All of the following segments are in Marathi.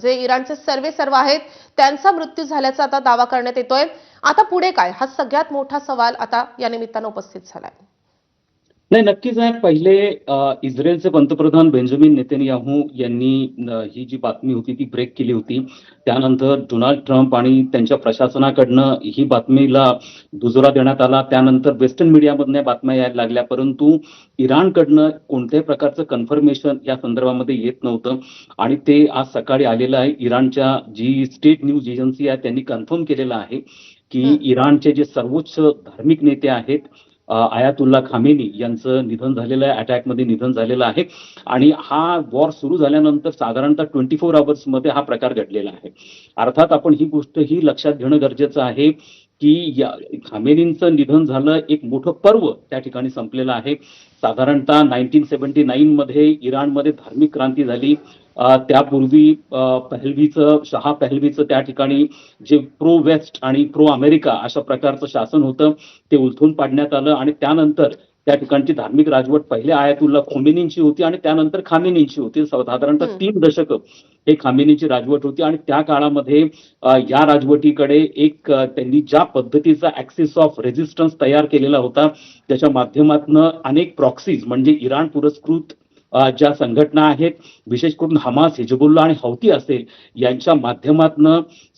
जे इराणचे सर्वेसर्वा आहेत त्यांचा मृत्यू झाल्याचा आता दावा करण्यात येतोय. आता पुढे काय, हा सगळ्यात मोठा सवाल आता या निमित्तानं उपस्थित झालाय. नाही, नक्कीच आहे. पहिले इस्रायलचे पंतप्रधान बेंजामिन नेतन्याहू यांनी ही जी बातमी होती ती ब्रेक केली होती. त्यानंतर डोनाल्ड ट्रम्प आणि त्यांच्या प्रशासनाकडनं ही बातमीला दुजोरा देण्यात आला. त्यानंतर वेस्टर्न मीडियामधल्या बातम्या यायला लागल्या, परंतु इराणकडनं कोणत्याही प्रकारचं कन्फर्मेशन या संदर्भामध्ये येत नव्हतं आणि ते आज सकाळी आलेलं आहे. इराणच्या जी स्टेट न्यूज एजन्सी आहे त्यांनी कन्फर्म केलेलं आहे की इराणचे जे सर्वोच्च धार्मिक नेते आहेत आयातुल्ला खामेनी यांचं निधन झालेलं आहे, अटॅकमध्ये निधन झालेलं आहे. आणि हा वॉर सुरू झाल्यानंतर साधारणतः 24 आवर्समध्ये हा प्रकार घडलेला आहे. अर्थात आपण ही गोष्ट ही लक्षात घेणं गरजेचं आहे की खामेनींचं निधन झालं, एक मोठं पर्व त्या ठिकाणी संपलेलं आहे. साधारणतः 1979 मध्ये इराणमध्ये धार्मिक क्रांती झाली. त्यापूर्वी शहा पहलवीचं त्या ठिकाणी जे प्रो वेस्ट आणि प्रो अमेरिका अशा प्रकारचं शासन होतं ते उलथून पाडण्यात आलं आणि त्यानंतर त्या ठिकाणची धार्मिक राजवट पहिले आयातुल्ला खोमेनींची होती आणि त्यानंतर खामेनींची होती. साधारणतः 3 दशकं हे खामेनीची राजवट होती आणि त्या काळामध्ये या राजवटीकडे एक त्यांनी ज्या पद्धतीचा ऍक्सिस ऑफ रेझिस्टन्स तयार केलेला होता त्याच्या माध्यमातून अनेक प्रॉक्सीज म्हणजे इराण पुरस्कृत ज्या संघटना आहेत, विशेष करून हमास, हिजबुल्ला आणि हौती असेल यांच्या माध्यमातून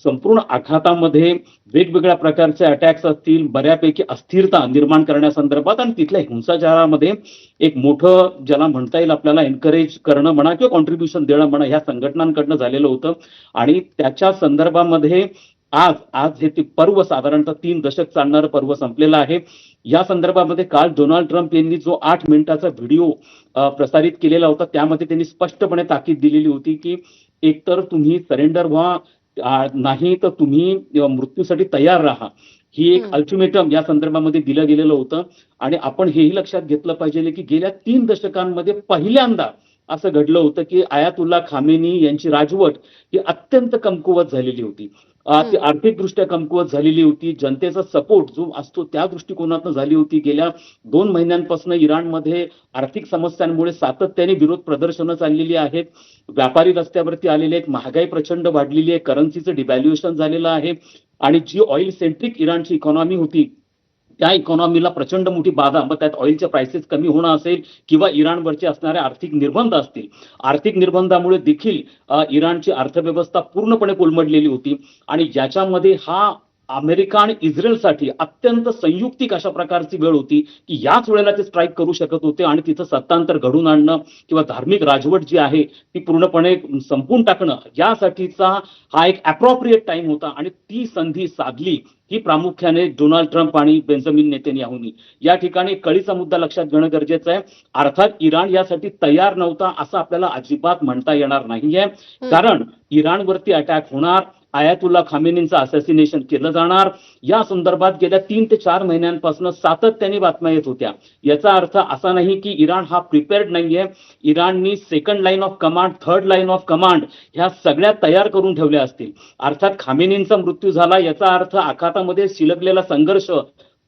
संपूर्ण आखातामध्ये वेगवेगळ्या प्रकारचे अटॅक्स असतील, बऱ्यापैकी अस्थिरता निर्माण करण्यासंदर्भात आणि तिथल्या हिंसाचारामध्ये एक मोठं ज्याला म्हणता येईल आपल्याला एनकरेज करणं म्हणा किंवा कॉन्ट्रीब्युशन देणं म्हणा ह्या संघटनांकडनं झालेलं होतं. आणि त्याच्या संदर्भामध्ये आज हे ते पर्व साधारणतः 3 दशक चालणारं पर्व संपलेलं आहे. या संदर्भामध्ये काल डोनाल्ड ट्रम्प यांनी जो 8 मिनिटाचा व्हिडिओ प्रसारित केलेला होता त्यामध्ये त्यांनी स्पष्टपणे ताकीद दिलेली होती की एकतर तुम्ही सरेंडर व्हा, नाही तर तुम्ही मृत्यूसाठी तयार राहा. ही एक अल्टिमेटम या संदर्भामध्ये दिलं गेलेलं होतं. आणि आपण हेही लक्षात घेतलं पाहिजे की गेल्या 3 दशकांमध्ये पहिल्यांदा असं घडलं होतं की आयातुल्ला खामेनी यांची राजवट ही अत्यंत कमकुवत झालेली होती. ती आर्थिकदृष्ट्या कमकुवत झालेली होती. जनतेचा सपोर्ट जो असतो त्या दृष्टिकोनातून झाली होती. गेल्या 2 महिन्यांपासून इराणमध्ये आर्थिक समस्यांमुळे सातत्याने विरोध प्रदर्शनं चाललेली आहेत. व्यापारी रस्त्यावरती आलेले आहेत. महागाई प्रचंड वाढलेली आहे. करन्सीचं डिव्हॅल्युएशन झालेलं आहे आणि जी ऑइल सेंट्रिक इराणची इकॉनॉमी होती त्या इकॉनॉमीला प्रचंड मोठी बाधा, मग त्यात ऑइलचे प्राइसेस कमी होणं असेल किंवा इराणवरचे असणारे आर्थिक निर्बंध असतील, आर्थिक निर्बंधामुळे देखील इराणची अर्थव्यवस्था पूर्णपणे कोलमडलेली होती. आणि ज्याच्यामध्ये हा अमेरिका आणि इस्रायलसाठी अत्यंत संयुक्तिक अशा प्रकारची वेळ होती की याच वेळेला ते स्ट्राईक करू शकत होते आणि तिथं सत्तांतर घडून आणणं किंवा धार्मिक राजवट जी आहे ती पूर्णपणे संपून टाकणं यासाठीचा हा एक अप्रोप्रिएट टाइम होता. आणि ती संधी साधली ही प्रामुख्याने डोनाल्ड ट्रम्प आणि बेंजामिन नेतन्याहूंनी. या ठिकाणी कळीचा मुद्दा लक्षात घेणं गरजेचं आहे. अर्थात इराण यासाठी तयार नव्हता असं आपल्याला अजिबात म्हणता येणार नाहीये, कारण इराणवरती अटॅक होणार, आयातुल्ला खामेनींचं असॅसिनेशन केलं जाणार या संदर्भात गेल्या 3 ते 4 महिन्यांपासून सातत्याने बातम्या येत होत्या. याचा अर्थ असा नाही की इराण हा प्रिपेअर्ड नाहीये. इराणनी 2nd line of command, 3rd line of command ह्या सगळ्या तयार करून ठेवल्या असतील. अर्थात खामेनींचा मृत्यू झाला याचा अर्थ आखातामध्ये शिलकलेला संघर्ष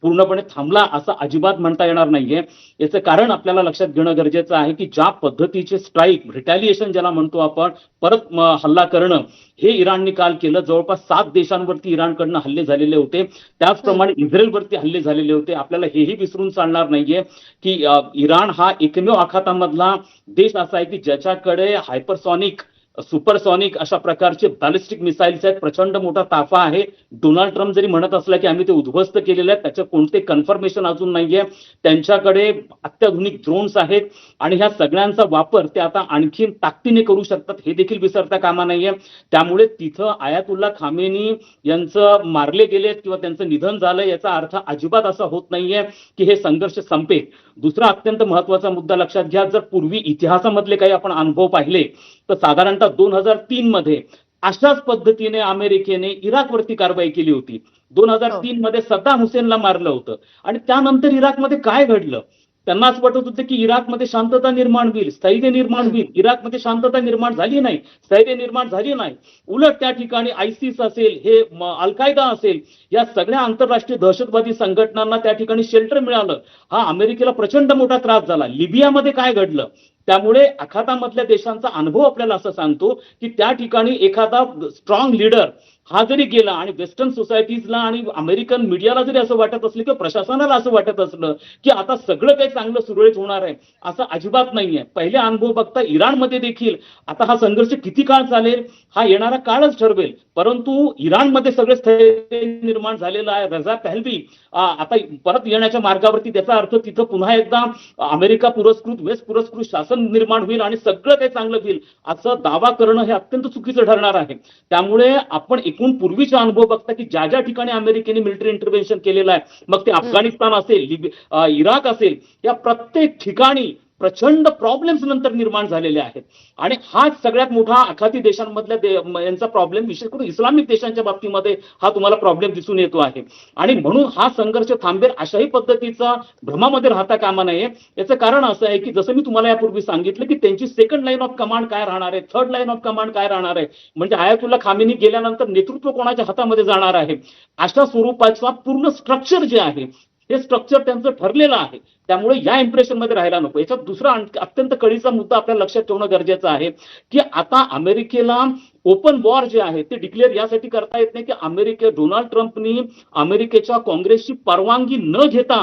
पूर्णपणे थांबला असं अजिबात म्हणता येणार नाहीये. याचं कारण आपल्याला लक्षात घेणं गरजेचं आहे की ज्या पद्धतीचे स्ट्राईक, रिटॅलिएशन ज्याला म्हणतो आपण, परत हल्ला करणं हे इराणने काल केलं. जवळपास 7 देशांवरती इराणकडनं हल्ले झालेले होते. त्याचप्रमाणे इस्रायलवरती हल्ले झालेले होते. आपल्याला हेही विसरून चालणार नाहीये की इराण हा एकमेव आखातामधला देश असा आहे की ज्याच्याकडे हायपरसॉनिक, सुपरसॉनिक अशा प्रकारचे बॅलिस्टिक मिसाईल्स आहेत. प्रचंड मोठा ताफा आहे. डोनाल्ड ट्रम्प जरी म्हणत असला की आम्ही ते उद्ध्वस्त केलेले आहेत, त्याचं कोणते कन्फर्मेशन अजून नाहीये. त्यांच्याकडे अत्याधुनिक ड्रोन्स आहेत आणि ह्या सगळ्यांचा वापर ते आता आणखीन ताकदीने करू शकतात हे देखील विसरता कामा नाहीये. त्यामुळे तिथं आयातुल्ला खामेनी यांचं मारले गेलेत किंवा त्यांचं निधन झालं याचा अर्थ अजिबात असा होत नाहीये की हे संघर्ष संपेल. दुसरा अत्यंत महत्वाचा मुद्दा लक्षात घ्या, जर पूर्वी इतिहासामधले काही आपण अनुभव पाहिले तर साधारणतः 2003 मध्ये अशाच पद्धतीने अमेरिकेने इराकवरती कारवाई केली होती. 2003 मध्ये सद्दाम हुसेनला मारलं होतं आणि त्यानंतर इराकमध्ये काय घडलं? त्यांना असं वाटत होतं की इराकमध्ये शांतता निर्माण होईल, स्थैर्य निर्माण होईल. इराकमध्ये शांतता निर्माण झाली नाही, स्थैर्य निर्माण झाली नाही. उलट त्या ठिकाणी आयसिस असेल, हे अल कायदा असेल, या सगळ्या आंतरराष्ट्रीय दहशतवादी संघटनांना त्या ठिकाणी शेल्टर मिळालं. हा अमेरिकेला प्रचंड मोठा त्रास झाला. लिबियामध्ये काय घडलं? त्यामुळे आखातामधल्या देशांचा अनुभव आपल्याला असं सांगतो की त्या ठिकाणी एखादा स्ट्रॉंग लीडर हा जरी गेला आणि वेस्टर्न सोसायटीजला आणि अमेरिकन मीडियाला जरी असं वाटत असलं किंवा प्रशासनाला असं वाटत असलं की आता सगळं काही चांगलं सुरळीत होणार आहे, असं अजिबात नाहीये. पहिले अनुभव बघता इराणमध्ये देखील आता हा संघर्ष किती काळ चालेल हा येणारा काळच ठरवेल, परंतु इराणमध्ये सगळे स्थैर्य निर्माण झालेलं आहे. रजा पहलवी आता परत येण्याच्या मार्गावरती, त्याचा अर्थ तिथं पुन्हा एकदा अमेरिका पुरस्कृत वेस्ट पुरस्कृत शासन निर्माण होईल आणि सगळं काही चांगलं होईल असं दावा करणं हे अत्यंत चुकीचं ठरणार आहे. त्यामुळे आपण एकूण पूर्वीचा अनुभव बघता की ज्या ज्या ठिकाणी अमेरिकेने मिलिटरी इंटरव्हेन्शन केलेलं आहे, मग ते अफगाणिस्तान असेल, इराक असेल, या प्रत्येक ठिकाणी प्रचंड प्रॉब्लेम्स नंतर निर्माण झालेले आहेत. आणि हा सगळ्यात मोठा आखाती देशांमधल्या यांचा प्रॉब्लेम, विशेष करून इस्लामिक देशांच्या बाबतीमध्ये हा तुम्हाला प्रॉब्लेम दिसून येतो आहे. आणि म्हणून हा संघर्ष थांबेल अशाही पद्धतीचा भ्रमामध्ये राहता कामा नये. याचं कारण असं आहे की जसं मी तुम्हाला यापूर्वी सांगितलं की त्यांची सेकंड लाईन ऑफ कमांड काय राहणार आहे, थर्ड लाईन ऑफ कमांड काय राहणार आहे, म्हणजे आयातुल्ला खामेनी गेल्यानंतर नेतृत्व कोणाच्या हातामध्ये जाणार आहे, अशा स्वरूपाचा पूर्ण स्ट्रक्चर जे आहे हे स्ट्रक्चर त्यांचं ठरलेलं आहे. त्यामुळे या इम्प्रेशन मध्ये राहायला नको. याच्यात दुसरा अत्यंत कळीचा मुद्दा आपल्याला लक्षात ठेवणं गरजेचं आहे की आता अमेरिकेला ओपन वॉर जे आहे ते डिक्लेअर यासाठी करता येत नाही की डोनाल्ड ट्रम्पनी अमेरिकेच्या काँग्रेसची परवानगी न घेता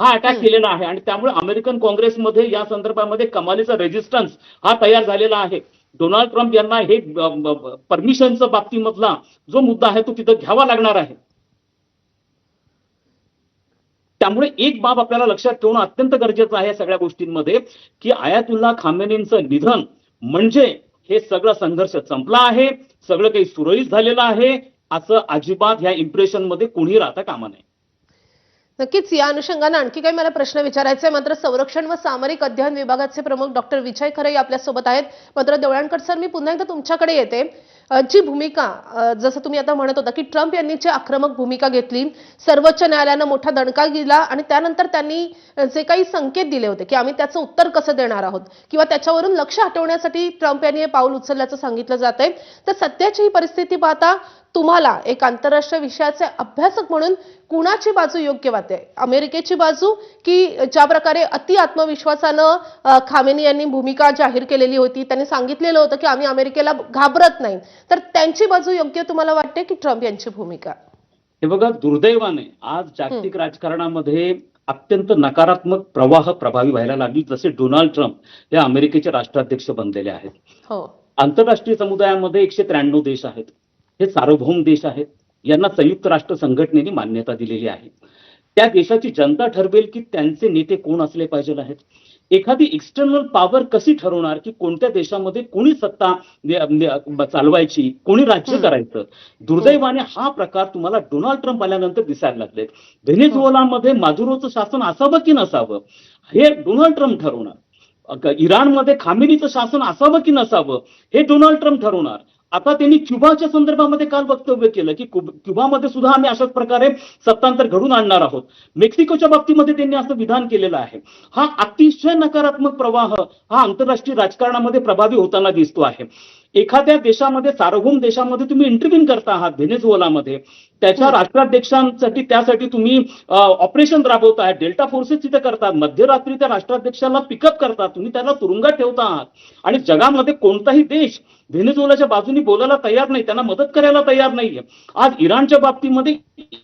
हा अटॅक केलेला आहे आणि त्यामुळे अमेरिकन काँग्रेसमध्ये या संदर्भामध्ये कमालीचा रेजिस्टन्स हा तयार झालेला आहे. डोनाल्ड ट्रम्प यांना हे परमिशनच्या बाबतीमधला जो मुद्दा आहे तो तिथं घ्यावा लागणार आहे. त्यामुळे एक बाब आपल्याला लक्षात ठेवणं अत्यंत गरजेचं आहे सगळ्या गोष्टींमध्ये की आयातुल्ला खामेनींचं निधन म्हणजे हे सगळं संघर्ष संपला आहे, सगळं काही सुरळीत झालेलं आहे असं अजिबात ह्या इम्प्रेशन मध्ये कोणी राहता कामा नये. नक्कीच या अनुषंगाने आणखी काही मला प्रश्न विचारायचे आहे. मात्र संरक्षण व सामरिक अध्ययन विभागाचे प्रमुख डॉक्टर विजय खरे आपल्यासोबत आहेत. मात्र देवळणकर सर, मी पुन्हा एकदा तुमच्याकडे येते. जी भूमिका जसं तुम्ही आता म्हणत होता की ट्रम्प यांनी जी आक्रमक भूमिका घेतली, सर्वोच्च न्यायालयानं मोठा दणका दिला आणि त्यानंतर त्यांनी जे काही संकेत दिले होते की आम्ही त्याचं उत्तर कसं देणार आहोत किंवा त्याच्यावरून लक्ष हटवण्यासाठी ट्रम्प यांनी हे पाऊल उचलल्याचं सांगितलं जात आहे. तर सध्याची ही परिस्थिती पाहता तुम्हाला एक आंतरराष्ट्रीय विषयाचे अभ्यासक म्हणून कुणाची बाजू योग्य वाटते? अमेरिकेची बाजू की ज्या प्रकारे अति आत्मविश्वासानं खामेनी यांनी भूमिका जाहीर केलेली होती, त्यांनी सांगितलेलं होतं की आम्ही अमेरिकेला घाबरत नाही, तर त्यांची बाजू योग्य तुम्हाला वाटते की ट्रम्प यांची भूमिका? हे बघा, दुर्दैवाने आज जागतिक राजकारणामध्ये अत्यंत नकारात्मक प्रवाह प्रभावी व्हायला लागली. जसे डोनाल्ड ट्रम्प हे अमेरिकेचे राष्ट्राध्यक्ष बनलेले आहेत. हो, आंतरराष्ट्रीय समुदायामध्ये 193 देश आहेत. हे सार्वभौम देश आहेत. यांना संयुक्त राष्ट्र संघटनेने मान्यता दिलेली आहे. त्या देशाची जनता ठरवेल की त्यांचे नेते कोण असले पाहिजे आहेत. एखादी एक्सटर्नल पॉवर कशी ठरवणार की कोणत्या देशामध्ये कोणी सत्ता चालवायची, कोणी राज्य करायचं. दुर्दैवाने हा प्रकार तुम्हाला डोनाल्ड ट्रम्प आल्यानंतर दिसायला लागले. व्हेनेझुएलामध्ये मादुरोचं शासन असावं की नसावं हे डोनाल्ड ट्रम्प ठरवणार. इराणमध्ये खामेनीचं शासन असावं की नसावं हे डोनाल्ड ट्रम्प ठरवणार. आता त्यांनी क्युबाच्या संदर्भामध्ये काल वक्तव्य केलं की क्युबामध्ये सुद्धा आम्ही अशाच प्रकारे सत्तांतर घडून आणणार आहोत. मेक्सिकोच्या बाबतीमध्ये त्यांनी असं विधान केलेलं आहे. हा अतिशय नकारात्मक प्रवाह हा आंतरराष्ट्रीय राजकारणामध्ये प्रभावी होताना दिसतो आहे. एखाद्या देशामध्ये, सार्वभौम देशामध्ये तुम्ही इंटरव्ह्यू करता आहात, व्हेनेझुएलामध्ये त्याच्या राष्ट्राध्यक्षांसाठी त्यासाठी तुम्ही ऑपरेशन राबवता, डेल्टा फोर्सेस तिथे करतात, मध्यरात्री त्या राष्ट्राध्यक्षाला पिकअप करतात, तुम्ही त्याला तुरुंगात ठेवता आहात आणि जगामध्ये कोणताही देश व्हेनेझुएलाच्या बाजूने बोलायला तयार नाही, त्यांना मदत करायला तयार नाहीये. आज इराणच्या बाबतीमध्ये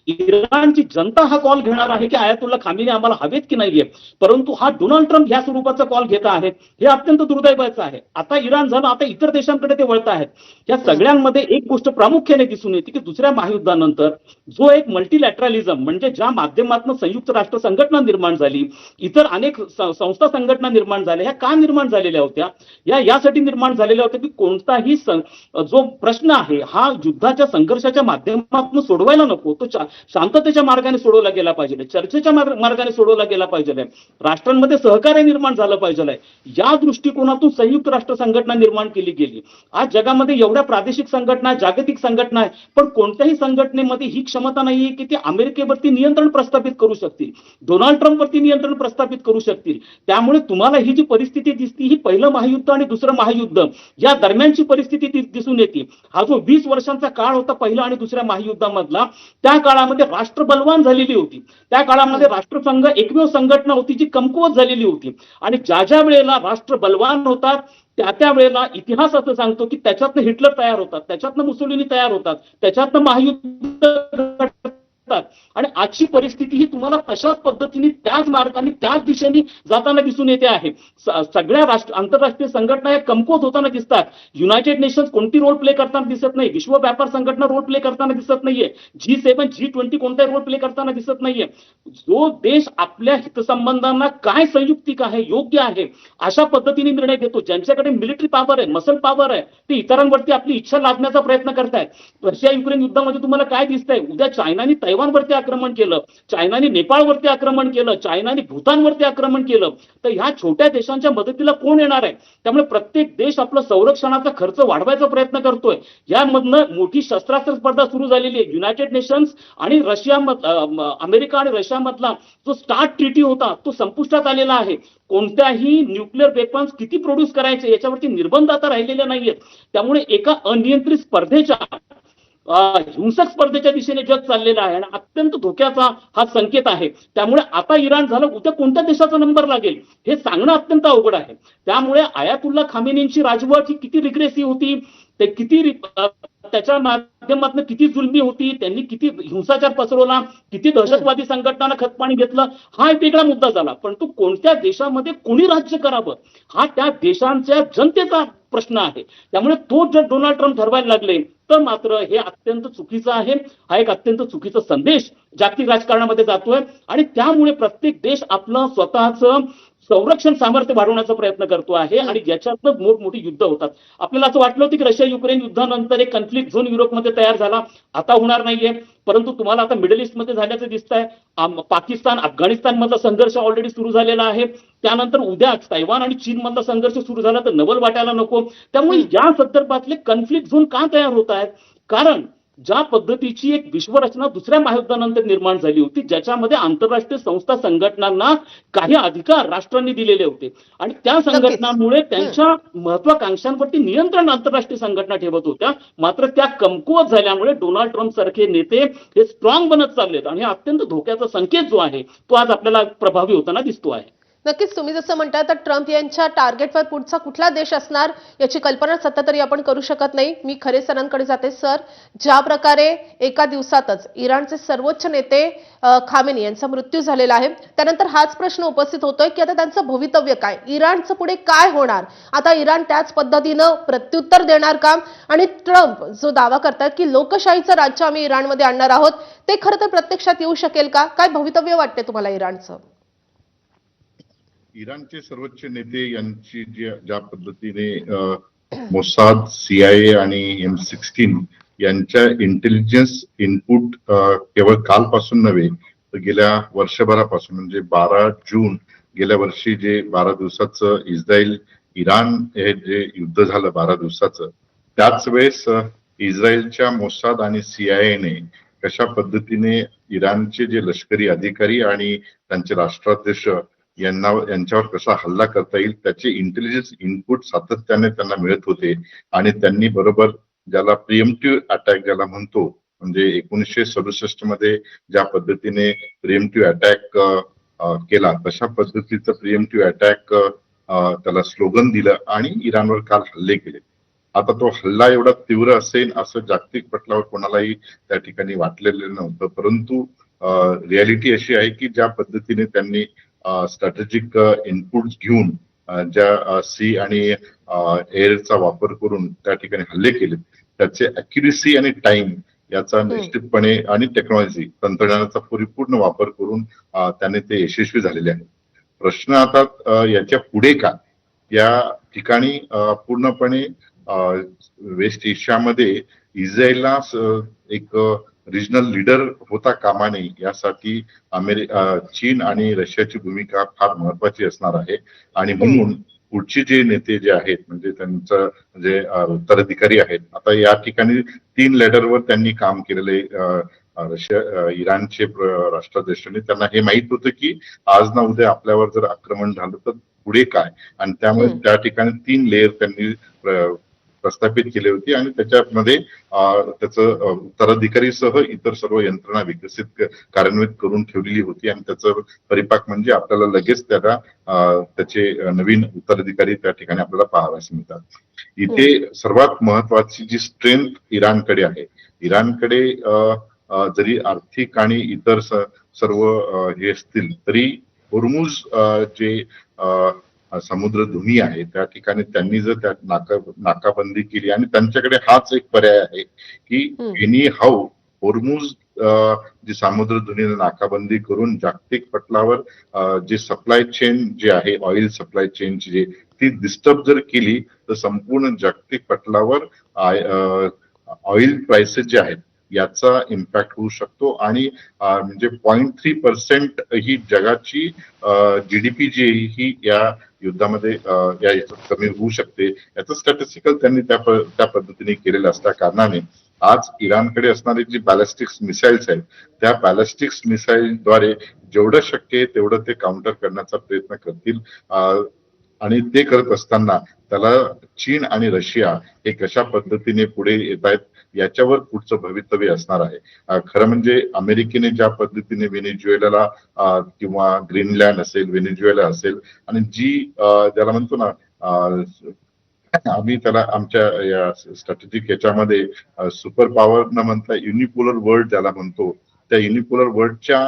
इराणची जनता हा कॉल घेणार आहे की आयातुल्ला खामेनी आम्हाला हवेत की नाहीये, परंतु हा डोनाल्ड ट्रम्प ह्या स्वरूपाचा कॉल घेत आहेत. हे अत्यंत दुर्दैवाचं आहे. आता इराण झालं, आता इतर देशांकडे ते वळत आहेत. या सगळ्यांमध्ये एक गोष्ट प्रामुख्याने दिसून येते की दुसऱ्या महायुद्धानंतर जो एक मल्टीलॅटरलिझम म्हणजे ज्या माध्यमातून संयुक्त राष्ट्र संघटना निर्माण झाली, इतर अनेक संस्था संघटना निर्माण झाल्या, ह्या का निर्माण झालेल्या होत्या? यासाठी निर्माण झालेल्या होत्या की कोणताही जो प्रश्न आहे हा युद्धाच्या संघर्षाच्या माध्यमातून सोडवायला नको, तो शांततेच्या मार्गाने सोडवला गेला पाहिजे, चर्चेच्या मार्गाने सोडवला गेला पाहिजे, राष्ट्रांमध्ये सहकार्य निर्माण झालं पाहिजे. या दृष्टिकोनातून संयुक्त राष्ट्र संघटना निर्माण केली गेली. आज जगामध्ये एवढ्या प्रादेशिक संघटना, जागतिक संघटना आहे, पण कोणत्याही संघटनेमध्ये ही क्षमता नाहीये की ती अमेरिकेवरती नियंत्रण प्रस्थापित करू शकतील, डोनाल्ड ट्रम्पवरती नियंत्रण प्रस्थापित करू शकतील. त्यामुळे तुम्हाला ही जी परिस्थिती दिसती ही पहिलं महायुद्ध आणि दुसरं महायुद्ध या दरम्यानची परिस्थिती दिसून येते. हा जो 20 वर्षांचा काळ होता पहिल्या आणि दुसऱ्या महायुद्धामधला, त्या काळामध्ये राष्ट्र बलवान झालेली होती. त्या काळामध्ये राष्ट्रसंघ एकमेव संघटना होती जी कमकुवत झालेली होती. आणि ज्या वेळेला राष्ट्र बलवान होतात त्या वेळेला इतिहास असं सांगतो की त्याच्यातनं हिटलर तयार होतात, त्याच्यातनं मुसोलिनी तयार होतात, त्याच्यातनं महायुद्ध आणि आजची परिस्थिती ही तुम्हाला तशाच पद्धतीने त्याच मार्गाने त्याच दिशेने जाताना दिसून येते आहे. सगळ्या आंतरराष्ट्रीय संघटना या कमकुवत होताना दिसतात. युनायटेड नेशन्स कोणती रोल प्ले करताना दिसत नाही. विश्व व्यापार संघटना रोल प्ले करताना दिसत नाहीये. G7 G20 कोणताही रोल प्ले करताना दिसत नाहीये. जो देश आपल्या हितसंबंधांना काय संयुक्तिक आहे, योग्य आहे, अशा पद्धतीने निर्णय घेतो, ज्यांच्याकडे मिलिटरी पॉवर आहे, मसल पॉवर आहे, ते इतरांवरती आपली इच्छा लादण्याचा प्रयत्न करतायत. रशिया युक्रेन युद्धामध्ये तुम्हाला काय दिसतंय? उद्या चायनाने तैवानवरती आक्रमण केलं, चायनाने नेपाळवरती आक्रमण केलं, चायनाने भूतानवरती आक्रमण केलं, तर ह्या छोट्या देशांच्या मदतीला कोण येणार आहे? त्यामुळे प्रत्येक देश आपला संरक्षणाचा खर्च वाढवायचा प्रयत्न करतोय. यामधनं मोठी शस्त्रास्त्र स्पर्धा सुरू झालेली आहे. युनायटेड नेशन्स आणि अमेरिका आणि रशियामधला जो स्टार्ट ट्रीटी होता तो संपुष्टात आलेला आहे. कोणत्याही न्यूक्लिअर वेपन्स किती प्रोड्यूस करायचे याच्यावरती निर्बंध आता राहिलेले नाहीयेत. त्यामुळे एका अनियंत्रित स्पर्धेच्या हिंसक स्पर्धेच्या दिशेने जग चाललेलं आहे आणि अत्यंत धोक्याचा हा संकेत आहे. त्यामुळे आता इराण झालं, उद्या कोणत्या देशाचा नंबर लागेल हे सांगणं अत्यंत अवघड आहे. त्यामुळे आयातुल्ला खामेनींची राजवट ही किती रिग्रेसिव्ह होती, ते किती त्याच्या माध्यमातून किती जुलमी होती, त्यांनी किती हिंसाचार पसरवला, किती दहशतवादी संघटनांना खतपाणी घेतलं, हा एक वेगळा मुद्दा झाला. परंतु कोणत्या देशामध्ये कोणी राज्य करावं हा त्या देशांच्या जनतेचा प्रश्न आहे. त्यामुळे तो जर डोनाल्ड ट्रम्प ठरवायला लागले तर मात्र हे अत्यंत चुकीचं आहे. हा एक अत्यंत चुकीचा संदेश जागतिक राजकारणामध्ये जातोय आणि त्यामुळे प्रत्येक देश आपलं स्वतःचं संरक्षण सामर्थ्य वाढवण्याचा प्रयत्न करतो आहे आणि याच्यातनं मोठमोठी युद्ध होतात. आपल्याला असं वाटलं होतं की रशिया युक्रेन युद्धानंतर एक कन्फ्लिक्ट झोन युरोपमध्ये तयार झाला, आता होणार नाहीये. परंतु तुम्हाला आता मिडल ईस्टमध्ये झाल्याचं दिसतंय. पाकिस्तान अफगाणिस्तान मधला संघर्ष ऑलरेडी सुरू झालेला आहे. त्यानंतर उद्या तैवान आणि चीन मधला संघर्ष सुरू झाला तर नवल वाटायला नको. त्यामुळे या संदर्भातले कन्फ्लिक्ट झोन का तयार होत आहेत? कारण ज्या पद्धतीची एक विश्वरचना दुसऱ्या महायुद्धानंतर निर्माण झाली होती, ज्याच्यामध्ये आंतरराष्ट्रीय संस्था संघटनांना काही अधिकार राष्ट्रांनी दिलेले होते आणि त्या संघटनांमुळे त्यांच्या महत्वाकांक्षांवरती नियंत्रण आंतरराष्ट्रीय संघटना ठेवत होत्या. मात्र त्या कमकुवत झाल्यामुळे डोनाल्ड ट्रम्प सारखे नेते हे स्ट्रॉंग बनत चाललेत आणि हा अत्यंत धोक्याचा संकेत जो आहे तो आज आपल्याला प्रभावी होताना दिसतो आहे. नक्कीच तुम्ही जसं म्हणताय तर ट्रम्प यांच्या टार्गेटवर पुढचा कुठला देश असणार याची कल्पना सध्या तरी आपण करू शकत नाही. मी खरे सरांकडे जाते. सर, ज्या प्रकारे एका दिवसातच इराणचे सर्वोच्च नेते खामेनी यांचा मृत्यू झालेला आहे, त्यानंतर हाच प्रश्न उपस्थित होतोय की आता त्यांचं भवितव्य काय, इराणचं पुढे काय होणार? आता इराण त्याच पद्धतीनं प्रत्युत्तर देणार का? आणि ट्रम्प जो दावा करतात की लोकशाहीचं राज्य आम्ही इराणमध्ये आणणार आहोत, ते खरं तर प्रत्यक्षात येऊ शकेल का? काय भवितव्य वाटते तुम्हाला इराणचं? इराणचे सर्वोच्च नेते यांची ज्या पद्धतीने मोसाद, CIA आणि M16 यांच्या इंटेलिजन्स इनपुट केवळ कालपासून नव्हे तर गेल्या वर्षभरापासून म्हणजे 12 जून गेल्या वर्षी जे 12 दिवसाचं इस्रायल इराण हे जे युद्ध झालं 12 दिवसाचं, त्याच वेळेस इस्रायलच्या मोसाद आणि CIA ने कशा पद्धतीने इराणचे जे लष्करी अधिकारी आणि त्यांचे राष्ट्राध्यक्ष यांच्यावर कसा हल्ला करता येईल त्याचे इंटेलिजन्स इनपुट सातत्याने त्यांना मिळत होते आणि त्यांनी बरोबर ज्याला प्रिएम्प्टिव्ह अटॅक ज्याला म्हणतो, म्हणजे 1967 मध्ये ज्या पद्धतीने प्रिएम्प्टिव्ह अटॅक केला तशा पद्धतीचं प्रिएम्प्टिव्ह अटॅक त्याला स्लोगन दिलं आणि इराणवर काल हल्ले केले. आता तो हल्ला एवढा तीव्र असेल असं जागतिक पटलावर कोणालाही त्या ठिकाणी वाटलेलं नव्हतं. परंतु रियालिटी अशी आहे की ज्या पद्धतीने त्यांनी स्ट्रॅटेजिक इनपुट घेऊन ज्या सी आणि एअरचा वापर करून त्या ठिकाणी हल्ले केले, त्याचे अॅक्युरेसी आणि टाइम याचा निश्चितपणे आणि टेक्नॉलॉजी तंत्रज्ञानाचा परिपूर्ण वापर करून त्याने ते यशस्वी झालेले आहे. प्रश्न आता याच्या पुढे काय? या ठिकाणी पूर्णपणे वेस्ट एशियामध्ये इस्रायलला एक रिजनल लीडर होता कामा नये यासाठी चीन आणि रशियाची भूमिका फार महत्वाची असणार आहे. आणि म्हणून पुढचे जे नेते जे आहेत म्हणजे त्यांचं जे उत्तराधिकारी आहेत, आता या ठिकाणी 3 लेडरवर त्यांनी काम केलेले इराणचे राष्ट्राध्यक्षांनी. त्यांना हे माहित होतं की आज ना उद्या आपल्यावर जर आक्रमण झालं तर पुढे काय, आणि त्यामुळे त्या ठिकाणी 3 लेयर त्यांनी प्रस्थापित केली होती आणि त्याच्यामध्ये त्याचं उत्तराधिकारीसह इतर सर्व यंत्रणा विकसित कार्यान्वित करून ठेवलेली होती आणि त्याचं परिपाक म्हणजे आपल्याला लगेच त्याचे नवीन उत्तराधिकारी त्या ठिकाणी आपल्याला पाहावयास मिळतात. इथे सर्वात महत्वाची जी स्ट्रेंथ इराणकडे आहे, इराणकडे जरी आर्थिक आणि इतर सर्व हे असतील तरी होर्मुझ जे समुद्रधुनी आहे त्या ठिकाणी त्यांनी जर त्या नाकाबंदी केली आणि त्यांच्याकडे हाच एक पर्याय आहे की एनी हाऊ होर्मुझ जी समुद्रधुनी नाकाबंदी करून जागतिक पटलावर जे सप्लाय चेन जे आहे ऑइल सप्लाय चेनची जे ती डिस्टर्ब जर केली तर संपूर्ण जागतिक पटलावर ऑइल प्राइसेस जे आहेत याचा इम्पॅक्ट होऊ शकतो आणि म्हणजे 0.3% ही जगाची जीडीपी जी ही या युद्धामध्ये या याच्यात कमी होऊ शकते. याचं स्टॅटिस्टिकल त्यांनी त्या पद्धतीने केलेलं असल्या कारणाने आज इराणकडे असणारे जी बॅलिस्टिक्स मिसाईल्स आहेत त्या बॅलिस्टिक्स मिसाईलद्वारे जेवढं शक्य आहे तेवढं ते काउंटर करण्याचा प्रयत्न करतील आणि ते करत असताना त्याला चीन आणि रशिया हे कशा पद्धतीने पुढे येत आहेत याच्यावर पुढचं भवितव्य असणार आहे. खरं म्हणजे अमेरिकेने ज्या पद्धतीने व्हेनेझुएलाला किंवा ग्रीनलँड असेल व्हेनेझुएला असेल आणि जी ज्याला म्हणतो ना आम्ही त्याला आमच्या या स्ट्रॅटेजिक याच्यामध्ये सुपर पॉवर न म्हणता युनिपोलर वर्ल्ड ज्याला म्हणतो त्या युनिपोलर वर्ल्डच्या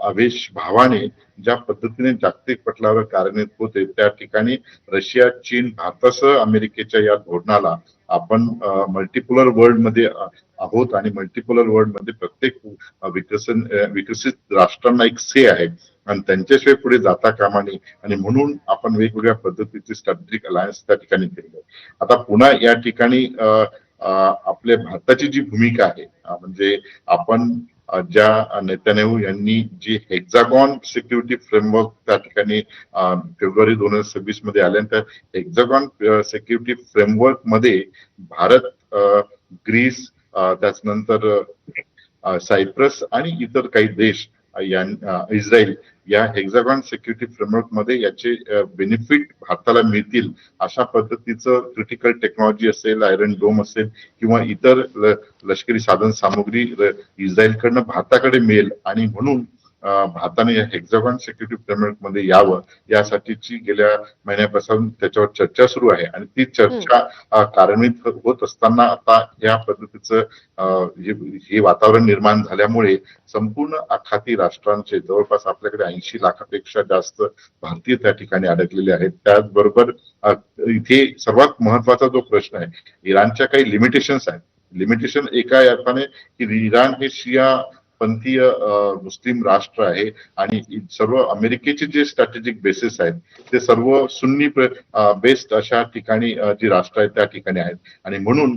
आवेश भावाने ज्या पद्धतीने जागतिक पटलावर कार्यान्वित होते त्या ठिकाणी रशिया चीन भारतासह अमेरिकेच्या या धोरणाला आपण मल्टीपोलर वर्ल्ड मध्ये आहोत आणि मल्टीपोलर वर्ल्ड मध्ये प्रत्येक विकसित राष्ट्रांना एक से आहे आणि त्यांच्याशिवाय पुढे जाता कामा नये आणि म्हणून आपण वेगवेगळ्या पद्धतीचे स्ट्रॅटेजिक अलायन्स त्या ठिकाणी केले. आता पुन्हा या ठिकाणी आपल्या भारताची जी भूमिका आहे म्हणजे आपण ज्या नेत्यानेहू यांनी जी हेक्झागॉन सिक्युरिटी फ्रेमवर्क त्या ठिकाणी फेब्रुवारी 2026 मध्ये आल्यानंतर हेक्झागॉन सिक्युरिटी फ्रेमवर्क मध्ये भारत, ग्रीस, त्याच्यानंतर सायप्रस आणि इतर काही देश इस्रायल या हेक्झागॉन सिक्युरिटी फ्रेमवर्क मध्ये याचे बेनिफिट भारताला मिळतील अशा पद्धतीचं क्रिटिकल टेक्नॉलॉजी असेल, आयरन डोम असेल किंवा इतर लष्करी साधन सामुग्री इस्रायलकडनं भारताकडे मिळेल आणि म्हणून भारताने या हेक्झागॉन सिक्युरिटी फ्रेमवर्क मध्ये यावं यासाठीची गेल्या महिन्यापासून त्याच्यावर चर्चा सुरू आहे आणि ती चर्चा कार्यान्वित होत असताना आता या पद्धतीचं हे वातावरण निर्माण झाल्यामुळे संपूर्ण आखाती राष्ट्रांचे जवळपास आपल्याकडे 80 लाखापेक्षा जास्त भारतीय त्या ठिकाणी अडकलेले आहेत. त्याचबरोबर इथे सर्वात महत्वाचा जो प्रश्न आहे इराणच्या काही लिमिटेशन्स आहेत. लिमिटेशन एका अर्थाने की इराण हे शिया पंथीय मुस्लिम राष्ट्र आहे आणि सर्व अमेरिकेचे जे स्ट्रॅटेजिक बेसिस आहेत ते सर्व सुन्नी बेस्ड अशा ठिकाणी जी राष्ट्र आहेत त्या ठिकाणी आहेत आणि म्हणून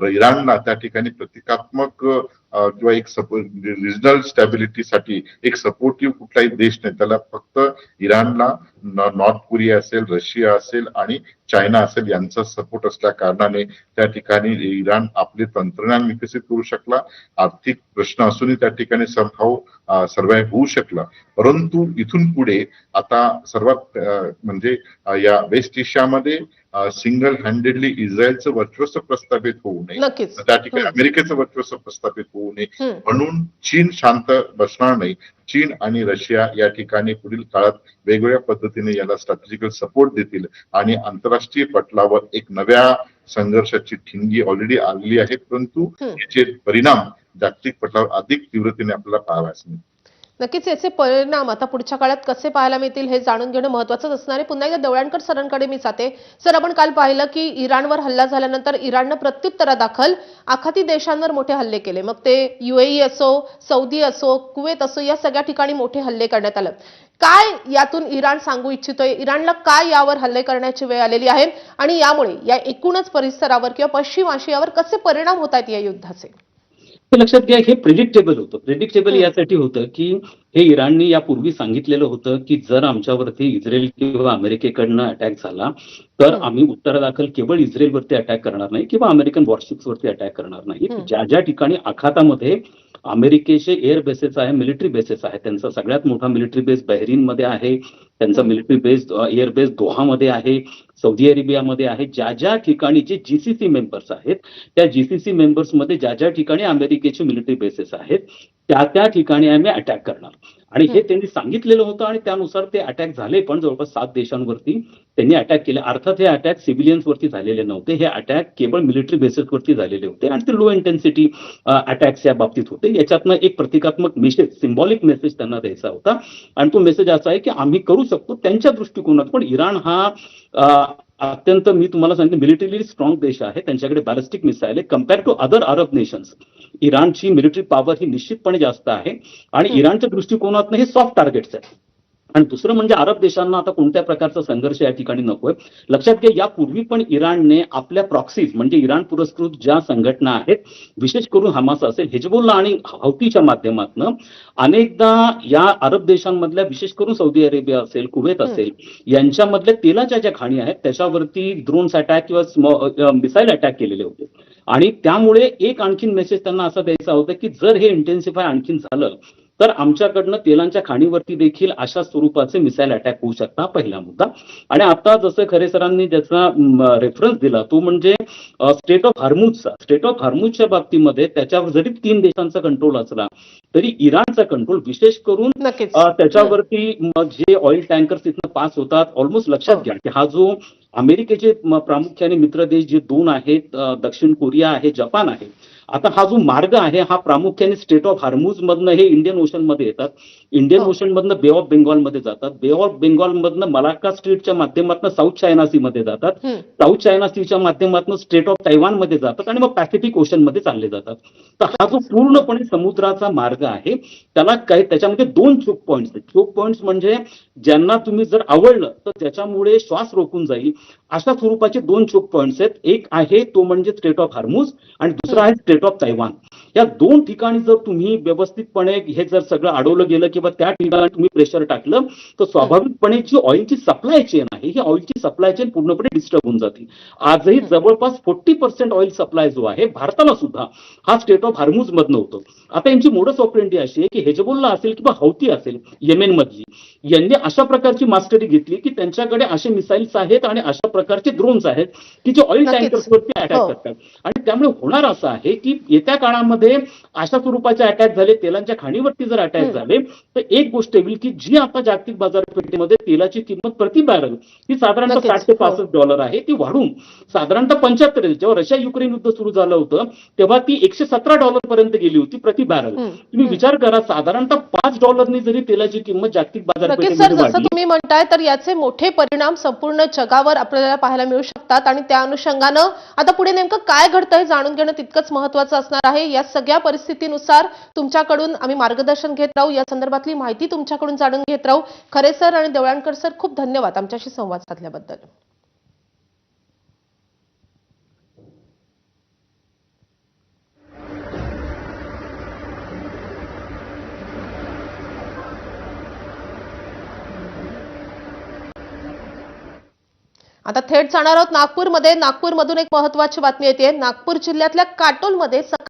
इराणला त्या ठिकाणी प्रतिकात्मक किंवा एक रिजनल स्टॅबिलिटीसाठी एक सपोर्टिव्ह कुठलाही देश नाही. त्याला फक्त इराणला नॉर्थ कोरिया असेल, रशिया असेल आणि चायना असेल यांचा सपोर्ट असल्या कारणाने त्या ठिकाणी इराण आपले तंत्रज्ञान विकसित करू शकला. आर्थिक प्रश्न असूनही त्या ठिकाणी सर्वाइव्ह होऊ शकला. परंतु इथून पुढे आता सर्वात म्हणजे या वेस्ट एशियामध्ये सिंगल हँडेडली इस्रायलचं वर्चस्व प्रस्थापित होऊ नये, त्या ठिकाणी अमेरिकेचं वर्चस्व प्रस्थापित होऊ नये म्हणून चीन शांत बसणार नाही. चीन आणि रशिया या ठिकाणी पुढील काळात वेगवेगळ्या पद्धतीने याला स्ट्रॅटेजिकल सपोर्ट देतील आणि आंतरराष्ट्रीय पटलावर एक नव्या संघर्षाची ठिणगी ऑलरेडी आलेली आहे परंतु याचे परिणाम जागतिक पटलावर अधिक तीव्रतेने आपल्याला पाहावयास मिळतील. नक्कीच याचे परिणाम आता पुढच्या काळात कसे पाहायला मिळतील हे जाणून घेणं महत्त्वाचं असणार आहे. पुन्हा एकदा देवळाणकर सरांकडे मी जाते. सर, आपण काल पाहिलं की इराणवर हल्ला झाल्यानंतर इराणनं प्रत्युत्तरादाखल आखाती देशांवर मोठे हल्ले केले. मग ते UAE असो, सौदी असो, कुवेत असो या सगळ्या ठिकाणी मोठे हल्ले करण्यात आले. काय यातून इराण सांगू इच्छितोय? इराणला काय यावर हल्ले करण्याची वेळ आलेली आहे आणि यामुळे या एकूणच परिसरावर किंवा पश्चिम आशियावर कसे परिणाम होत आहेत या युद्धाचे? हे लक्षात घ्या, हे प्रेडिक्टेबल होतं. प्रेडिक्टेबल यासाठी होतं की हे इराणने यापूर्वी सांगितलेलं होतं की जर आमच्यावरती इस्रायल किंवा अमेरिकेकडनं अटॅक झाला तर आम्ही उत्तरादाखल केवळ इस्रायलवरती अटॅक करणार नाही किंवा अमेरिकन वॉरशिप्स वरती अटॅक करणार नाही. ज्या ज्या ठिकाणी आखातामध्ये अमेरिकेचे एअर बेसेस आहे, मिलिटरी बेसेस आहे. त्यांचा सगळ्यात मोठा मिलिटरी बेस बहरीनमध्ये आहे. त्यांचा मिलिटरी बेस एअर बेस दोहामध्ये आहे, सौदी अरेबियामध्ये आहे. ज्या ज्या ठिकाणी जे जीसीसी मेंबर्स आहेत, त्या जीसीसी मेंबर्समध्ये ज्या ज्या ठिकाणी अमेरिकेचे मिलिटरी बेसेस आहेत, त्या ठिकाणी आम्ही अटॅक करणार. आणि हे त्यांनी सांगितलेलं होतं आणि त्यानुसार ते अटॅक झाले, पण जवळपास 7 देशांवरती त्यांनी अटॅक केले. अर्थात हे अटॅक सिव्हिलियन्सवरती झालेले नव्हते. हे अटॅक केवळ मिलिटरी बेसेसवरती झालेले होते आणि ते लो इंटेन्सिटी अटॅक्स या बाबतीत होते. याच्यातनं एक प्रतिकात्मक मेसेज, सिम्बॉलिक मेसेज त्यांना द्यायचा होता आणि तो मेसेज असा आहे की आम्ही करू शकतो त्यांच्या दृष्टिकोनात. पण इराण हा अत्यंत, मी तुम्हाला सांगतो, मिलिटरीली स्ट्रॉंग देश आहे. त्यांच्याकडे बॅलिस्टिक मिसाईल आहे. Compare to other Arab nations इराणची मिलिटरी पॉवर ही निश्चितपणे जास्त आहे आणि इराणच्या दृष्टिकोनातनं हे सॉफ्ट टार्गेट्स आहेत. आणि दुसरं म्हणजे अरब देशांना आता कोणत्या प्रकारचा संघर्ष या ठिकाणी नकोय. लक्षात घ्या, यापूर्वी पण इराणने आपल्या प्रॉक्सीज म्हणजे इराण पुरस्कृत ज्या संघटना आहेत, विशेष करून हमास असेल, हिजबुल्ला आणि हौतीच्या माध्यमातून अनेकदा या अरब देशांमधल्या, विशेष करून सौदी अरेबिया असेल, कुवेत असेल, यांच्यामधल्या तेलाच्या ज्या खाणी आहेत त्याच्यावरती ड्रोन्स अटॅक किंवा मिसाईल अटॅक केलेले होते. आणि त्यामुळे एक आणखीन मेसेज त्यांना असा द्यायचा होता की जर हे इंटेन्सिफाय आणखीन झालं तर आमच्याकडनं तेलांच्या खाणीवरती देखील अशा स्वरूपाचे मिसाईल अटॅक होऊ शकता, पहिला मुद्दा. आणि आता जसं खरे सरांनी ज्याचा रेफरन्स दिला तो म्हणजे स्टेट ऑफ हार्मुजचा. स्टेट ऑफ हार्मुजच्या बाबतीमध्ये त्याच्यावर जरी 3 देशांचा कंट्रोल असला तरी इराणचा कंट्रोल, विशेष करून नक्कीच. त्याच्यावरती जे ऑइल टँकर्स तिथनं पास होतात, ऑलमोस्ट लक्षात घ्या की हा जो अमेरिकेचे प्रामुख्याने मित्र देश जे 2 आहेत, दक्षिण कोरिया आहे, जपान आहे. आता हा जो मार्ग आहे हा प्रामुख्याने स्टेट ऑफ हार्मुज मधनं हे इंडियन ओशन मध्ये येतात, इंडियन ओशन मधनं बे ऑफ बेंगॉल मध्ये जातात, बे ऑफ बेंगॉल मधनं मलाक्का स्ट्रीटच्या माध्यमातून साऊथ चायना सी मध्ये जातात, साऊथ चायना सीच्या माध्यमातून स्ट्रेट ऑफ तैवान मध्ये जातात आणि मग पॅसिफिक ओशन मध्ये चालले जातात. तर हा जो पूर्णपणे समुद्राचा मार्ग आहे त्याला काही त्याच्यामध्ये 2 चोक पॉइंट्स आहेत. चोक पॉइंट्स म्हणजे ज्यांना तुम्ही जर आवडलं तर त्याच्यामुळे श्वास रोखून जाईल अशा स्वरूपाचे 2 चोक पॉइंट्स आहेत. एक आहे तो म्हणजे स्ट्रेट ऑफ हार्मुज आणि दुसरा आहे स्ट्रेट ऑफ तैवान. या 2 ठिकाणी जर तुम्ही व्यवस्थितपणे हे जर सगळं अडवलं गेलं किंवा त्या ठिकाणी तुम्ही प्रेशर टाकलं तर स्वाभाविकपणे जी ऑइलची सप्लाय चेन आहे ही ऑइलची सप्लाय चेन पूर्णपणे डिस्टर्ब होऊन जाते. आजही जवळपास 40% ऑइल सप्लाय जो आहे भारताला सुद्धा हा स्टेट ऑफ हार्मुज मधनं होतो. आता यांची मोडस ऑपरेंडी अशी आहे की हिजबुल्ला असेल किंवा हौती असेल येमेन मधली, यांनी अशा प्रकारची मास्टरी घेतली की त्यांच्याकडे असे मिसाईल्स आहेत आणि अशा प्रकारचे ड्रोन्स आहेत की जे ऑइल टँकर्सवरती अटॅक करतात. आणि त्यामुळे होणार असं आहे की येत्या काळामध्ये अशा स्वरूपाचे अटॅक झाले, तेलांच्या खाणीवरती जर अटॅक झाले तर एक गोष्ट होईल की जी आता जागतिक बाजारपेठेमध्ये तेलाची किंमत प्रति बॅरल ही साधारणतः $60 ते $65 आहे, ती वाढून साधारणतः 75. जेव्हा रशिया युक्रेन युद्ध सुरू झालं होतं तेव्हा ती $117 पर्यंत गेली होती प्रति बॅरल. तुम्ही विचार करा, साधारणतः $5 जरी तेलाची किंमत जागतिक नक्कीच सर, बाजारपेठेमध्ये जसं वाढली. तुम्ही म्हणताय तर याचे मोठे परिणाम संपूर्ण जगावर आपल्याला पाहायला मिळू शकतात आणि त्या अनुषंगानं आता पुढे नेमकं काय घडतंय जाणून घेणं तितकंच महत्त्वाचं असणार आहे. या सगळ्या परिस्थितीनुसार तुमच्याकडून आम्ही मार्गदर्शन घेत राहू, या संदर्भातली माहिती तुमच्याकडून जाणून घेत राहू. खरे सर आणि देवळाणकर सर, खूप धन्यवाद आमच्याशी संवाद साधल्याबद्दल. आता थेट जाणार आहोत नागपूरमध्ये. नागपूरमधून एक महत्त्वाची बातमी येते. नागपूर जिल्ह्यातल्या काटोलमध्ये